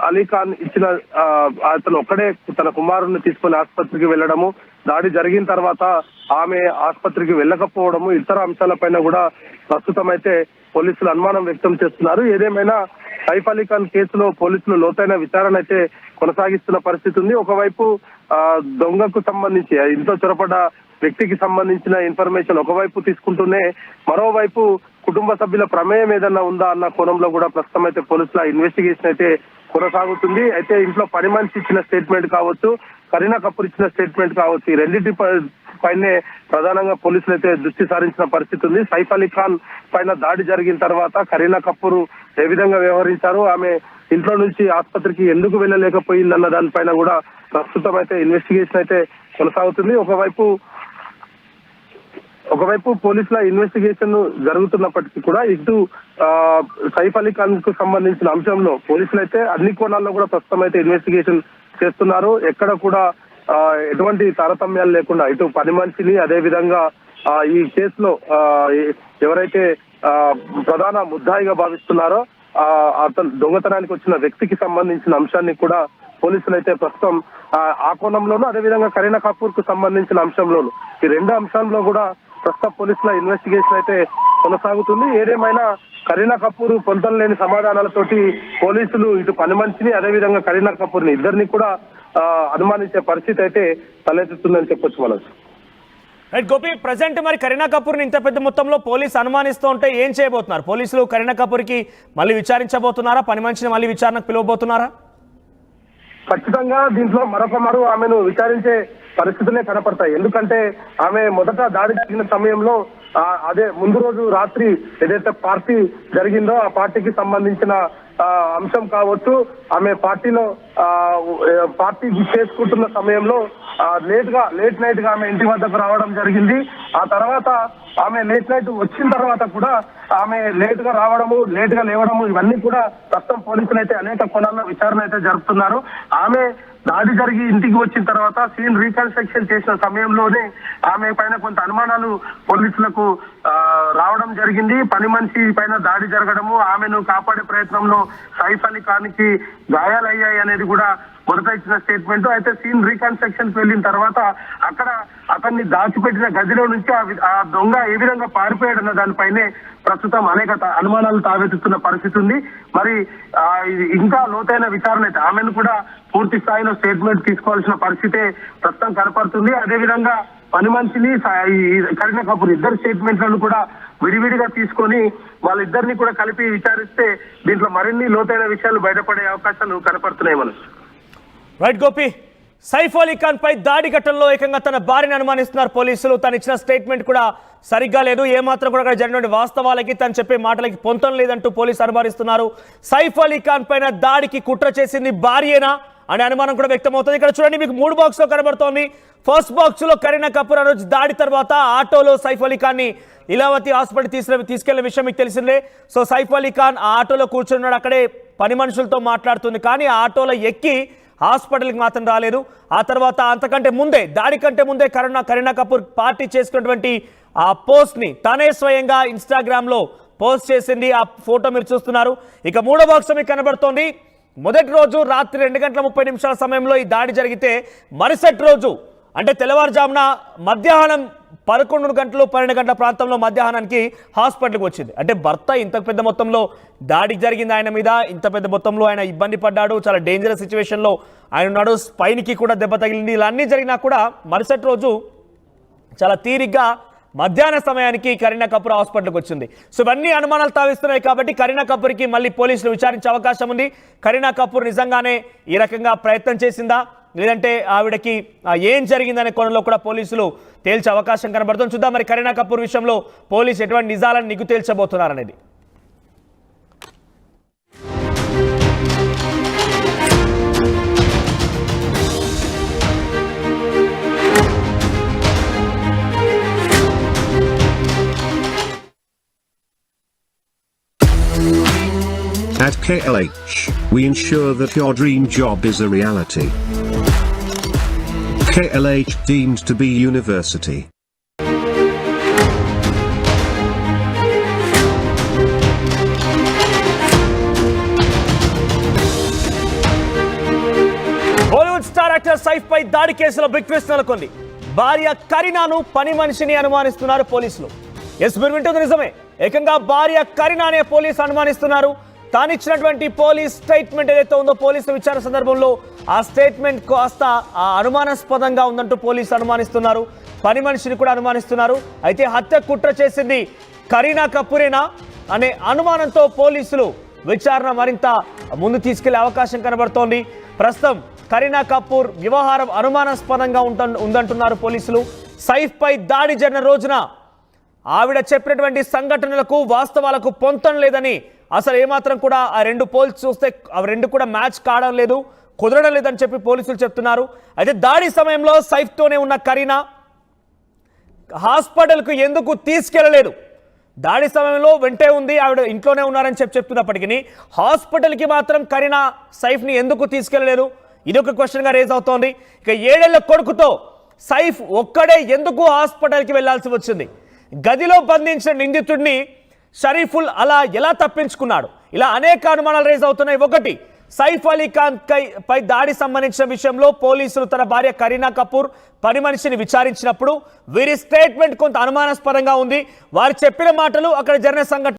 అలీఖాన్ ఇచ్చిన అతను ఒక్కడే తన కుమారుడిని తీసుకుని ఆసుపత్రికి వెళ్లడము, దాడి జరిగిన తర్వాత ఆమె ఆసుపత్రికి వెళ్ళకపోవడము, ఇతర అంశాలపైన కూడా ప్రస్తుతం అయితే పోలీసులు అనుమానం వ్యక్తం చేస్తున్నారు. ఏదేమైనా సైఫ్ అలీఖాన్ కేసులో పోలీసులు లోతైన విచారణ అయితే కొనసాగిస్తున్న పరిస్థితి ఉంది. ఒకవైపు దొంగకు సంబంధించి ఇంట్లో చొరపడ్డ వ్యక్తికి సంబంధించిన ఇన్ఫర్మేషన్ ఒకవైపు తీసుకుంటూనే మరోవైపు కుటుంబ సభ్యుల ప్రమేయం ఏదన్నా ఉందా అన్న కోణంలో కూడా ప్రస్తుతం అయితే పోలీసుల ఇన్వెస్టిగేషన్ అయితే కొనసాగుతుంది. అయితే ఇంట్లో పని మనిషి ఇచ్చిన స్టేట్మెంట్ కావచ్చు, కరీనా కపూర్ ఇచ్చిన స్టేట్మెంట్ కావచ్చు, ఈ రెండింటి పైనే ప్రధానంగా పోలీసులు అయితే దృష్టి సారించిన పరిస్థితి ఉంది. సైఫ్ అలీఖాన్ పైన దాడి జరిగిన తర్వాత కరీనా కపూర్ ఏ విధంగా వ్యవహరించారు, ఆమె ఇంట్లో నుంచి ఆసుపత్రికి ఎందుకు వెళ్ళలేకపోయిందన్న దానిపైన కూడా ప్రస్తుతం అయితే ఇన్వెస్టిగేషన్ అయితే కొనసాగుతుంది. ఒకవైపు పోలీసుల ఇన్వెస్టిగేషన్ జరుగుతున్నప్పటికీ కూడా ఇటు సైఫ్ అలీఖాన్ కు సంబంధించిన అంశంలో పోలీసులు అయితే అన్ని కోణాల్లో కూడా ప్రస్తుతం అయితే ఇన్వెస్టిగేషన్ చేస్తున్నారు. ఎక్కడ కూడా ఎటువంటి తారతమ్యాలు లేకుండా ఇటు పని మనిషిని, అదే విధంగా ఈ కేసులో ఎవరైతే ప్రధాన ముద్దాయిగా భావిస్తున్నారో అతను దొంగతనానికి వచ్చిన వ్యక్తికి సంబంధించిన అంశాన్ని కూడా పోలీసులు అయితే ప్రస్తుతం ఆ కోణంలోనూ, అదేవిధంగా కరీనా కపూర్ కు సంబంధించిన అంశంలోను, ఈ రెండు అంశాల్లో కూడా ప్రస్తుతం పోలీసుల ఇన్వెస్టిగేషన్ అయితే కొనసాగుతుంది. ఏదేమైనా కరీనా కపూర్ పొంతం లేని సమాధానాలతోటి పోలీసులు ఇటు పని మనిషిని, అదేవిధంగా కరీనా కపూర్ ని ఇద్దరిని కూడా అనుమానించే పరిస్థితి అయితే తలెత్తుతుందని చెప్పొచ్చు మనం. రైట్ గోపి, ప్రజెంట్ మరి కరీనా కపూర్ ని ఇంత పెద్ద మొత్తంలో పోలీసు అనుమానిస్తూ ఉంటే ఏం చేయబోతున్నారు? పోలీసులు కరీనా కపూర్ కి మళ్ళీ విచారించబోతున్నారా? పని మనిషిని మళ్ళీ విచారణకు పిలవబోతున్నారా? ఖచ్చితంగా దీంట్లో మరొకమారు ఆమెను విచారించే పరిస్థితులే కనపడతాయి. ఎందుకంటే ఆమె మొదట దాడి జరిగిన సమయంలో అదే ముందు రోజు రాత్రి ఏదైతే పార్టీ జరిగిందో ఆ పార్టీకి సంబంధించిన అంశం కావచ్చు, ఆమె పార్టీ చేసుకుంటున్న సమయంలో లేట్ నైట్ గా ఆమె ఇంటి వద్దకు రావడం జరిగింది. ఆ తర్వాత ఆమె లేట్ నైట్ వచ్చిన తర్వాత కూడా ఆమె లేట్ గా రావడము, లేట్ గా లేవడము, ఇవన్నీ కూడా ప్రస్తుతం పోలీసులు అయితే అనేక కోణాల్లో విచారణ అయితే జరుపుతున్నారు. ఆమె దాడి జరిగి ఇంటికి వచ్చిన తర్వాత సీన్ రీకన్స్ట్రక్షన్ చేసిన సమయంలోనే ఆమె పైన కొంత అనుమానాలు పోలీసులకు రావడం జరిగింది. పని మనిషి పైన దాడి జరగడము, ఆమెను కాపాడే ప్రయత్నంలో సైఫ్ అలీఖాన్ కి గాయాలయ్యాయి అనేది కూడా మొదట ఇచ్చిన స్టేట్మెంట్. అయితే సీన్ రీకన్స్ట్రక్షన్ వెళ్ళిన తర్వాత అక్కడ అతన్ని దాచిపెట్టిన గదిలో నుంచి ఆ దొంగ ఏ విధంగా పారిపోయాడన్న దానిపైనే ప్రస్తుతం అనేక అనుమానాలు తావెత్తుతున్న పరిస్థితి ఉంది. మరి ఇంకా లోతైన విచారణ అయితే ఆమెను కూడా పూర్తి స్థాయిలో స్టేట్మెంట్ తీసుకోవాల్సిన పరిస్థితే ప్రస్తుతం కనపడుతుంది. అదేవిధంగా పని మనిషిని, కరీనా కపూర్ ఇద్దరు స్టేట్మెంట్లను కూడా విడివిడిగా తీసుకొని వాళ్ళిద్దరిని కూడా కలిపి విచారిస్తే దీంట్లో మరిన్ని లోతైన విషయాలు బయటపడే అవకాశాలు కనపడుతున్నాయి మనకు. రైట్ గోపి, సైఫ్ అలీఖాన్ పై దాడి ఘటనలో ఏకంగా తన భార్యను అనుమానిస్తున్నారు పోలీసులు. తను ఇచ్చిన స్టేట్మెంట్ కూడా సరిగ్గా లేదు, ఏమాత్రం కూడా అక్కడ జరిగిన వాస్తవాలకి తను చెప్పే మాటలకి పొంతం లేదంటూ పోలీసు అనుమానిస్తున్నారు. సైఫ్ అలీఖాన్ పైన దాడికి కుట్ర చేసింది భార్యేనా అనే అనుమానం కూడా వ్యక్తమవుతుంది. ఇక్కడ చూడండి, మీకు 3 బాక్స్ లో కనబడుతోంది. ఫస్ట్ బాక్స్ లో కరీనా కపూర్ ఆ రోజు దాడి తర్వాత ఆటోలో సైఫ్ అలీఖాన్ ని లీలావతి హాస్పిటల్ తీసుకెళ్లిన విషయం మీకు తెలిసిందే. సో సైఫ్ అలీఖాన్ ఆ ఆటోలో కూర్చున్నాడు, అక్కడే పని మనుషులతో మాట్లాడుతుంది. కానీ ఆ ఆటోలో ఎక్కి హాస్పిటల్కి మాత్రం రాలేదు. ఆ తర్వాత అంతకంటే ముందే, దాడి కంటే ముందే కరీనా కపూర్ పార్టీ చేసుకున్నటువంటి ఆ పోస్ట్ని తనే స్వయంగా ఇన్స్టాగ్రామ్లో పోస్ట్ చేసింది. ఆ ఫోటో మీరు చూస్తున్నారు. ఇక 3వ బాక్స్ మీకు కనబడుతోంది. మొదటి రోజు రాత్రి 2:30 సమయంలో ఈ దాడి జరిగితే మరుసటి రోజు అంటే తెల్లవారుజామున మధ్యాహ్నం 11 గంటలు 12 గంటల ప్రాంతంలో మధ్యాహ్నానికి హాస్పిటల్కి వచ్చింది. అంటే భర్త ఇంత పెద్ద మొత్తంలో దాడి జరిగింది ఆయన మీద, ఇంత పెద్ద మొత్తంలో ఆయన ఇబ్బంది పడ్డాడు, చాలా డేంజరస్ సిచ్యువేషన్లో ఆయన ఉన్నాడు, స్పైన్కి కూడా దెబ్బ తగిలింది. ఇలా అన్నీ జరిగినా కూడా మరుసటి రోజు చాలా తీరిగ్గా మధ్యాహ్న సమయానికి కరీనా కపూర్ హాస్పిటల్కి వచ్చింది. సో ఇవన్నీ అనుమానాలు తావిస్తున్నాయి కాబట్టి కరీనా కపూర్కి మళ్ళీ పోలీసులు విచారించే అవకాశం ఉంది. కరీనా కపూర్ నిజంగానే ఈ రకంగా ప్రయత్నం చేసిందా, లేదంటే ఆవిడకి ఏం జరిగిందనే కోణంలో కూడా పోలీసులు తేల్చే అవకాశం కనబడుతుంది. చూద్దాం మరి కరీనా కపూర్ విషయంలో పోలీసు ఎటువంటి నిజాలను నిగ్గు తేల్చబోతున్నారనేది. At KLH, we ensure that your dream job is a reality. KLH deemed to be university. Star actor Saif పై దాడి కేసులో బిగ్ ట్విస్ట్ నెలకొంది. భార్య కరీనాను పని మనిషిని అనుమానిస్తున్నారు పోలీసులు. ఎస్, మీరు వింటుంది నిజమే. ఏకంగా భార్య కరీనానే పోలీసు అనుమానిస్తున్నారు. తానిచ్చినటువంటి పోలీస్ స్టేట్మెంట్ ఏదైతే ఉందో పోలీసు విచారణ సందర్భంలో ఆ స్టేట్మెంట్ కాస్త అనుమానాస్పదంగా ఉందంటూ పోలీసు అనుమానిస్తున్నారు. పని మనిషిని కూడా అనుమానిస్తున్నారు. అయితే హత్య కుట్ర చేసింది కరీనా కపూరేనా అనే అనుమానంతో పోలీసులు విచారణ మరింత ముందు తీసుకెళ్లే అవకాశం కనబడుతోంది. ప్రస్తుతం కరీనా కపూర్ వ్యవహారం అనుమానాస్పదంగా ఉందంటున్నారు పోలీసులు. సైఫ్ పై దాడి జరిగిన రోజున ఆవిడ చెప్పినటువంటి సంఘటనలకు వాస్తవాలకు పొంతం లేదని, అసలు ఏమాత్రం కూడా ఆ రెండు పోల్స్ చూస్తే అవి రెండు కూడా మ్యాచ్ కావడం లేదు, కుదరడం లేదని చెప్పి పోలీసులు చెప్తున్నారు. అయితే దాడి సమయంలో సైఫ్తోనే ఉన్న కరీనా హాస్పిటల్కు ఎందుకు తీసుకెళ్లలేదు? దాడి సమయంలో వెంటే ఉంది, ఆవిడ ఇంట్లోనే ఉన్నారని చెప్తున్నప్పటికీ హాస్పిటల్కి మాత్రం కరీనా సైఫ్ని ఎందుకు తీసుకెళ్లలేదు? ఇది ఒక క్వశ్చన్గా రేజ్ అవుతోంది. ఇక 7 ఏళ్ల కొడుకుతో సైఫ్ ఒక్కడే ఎందుకు హాస్పిటల్కి వెళ్లాల్సి వచ్చింది? గదిలో బంధించిన నిందితుడిని షరీఫుల్ అలా ఎలా తప్పించుకున్నాడు? ఇలా అనేక అనుమానాలు రేజ్ అవుతున్నాయి. ఒకటి, సైఫ్ అలీ ఖాన్ పై దాడి సంబంధించిన విషయంలో పోలీసులు తన భార్య కరీనా కపూర్ పని మనిషిని విచారించినప్పుడు వీరి స్టేట్మెంట్ కొంత అనుమానాస్పదంగా ఉంది. వారు చెప్పిన మాటలు, అక్కడ జరిగిన సంఘటన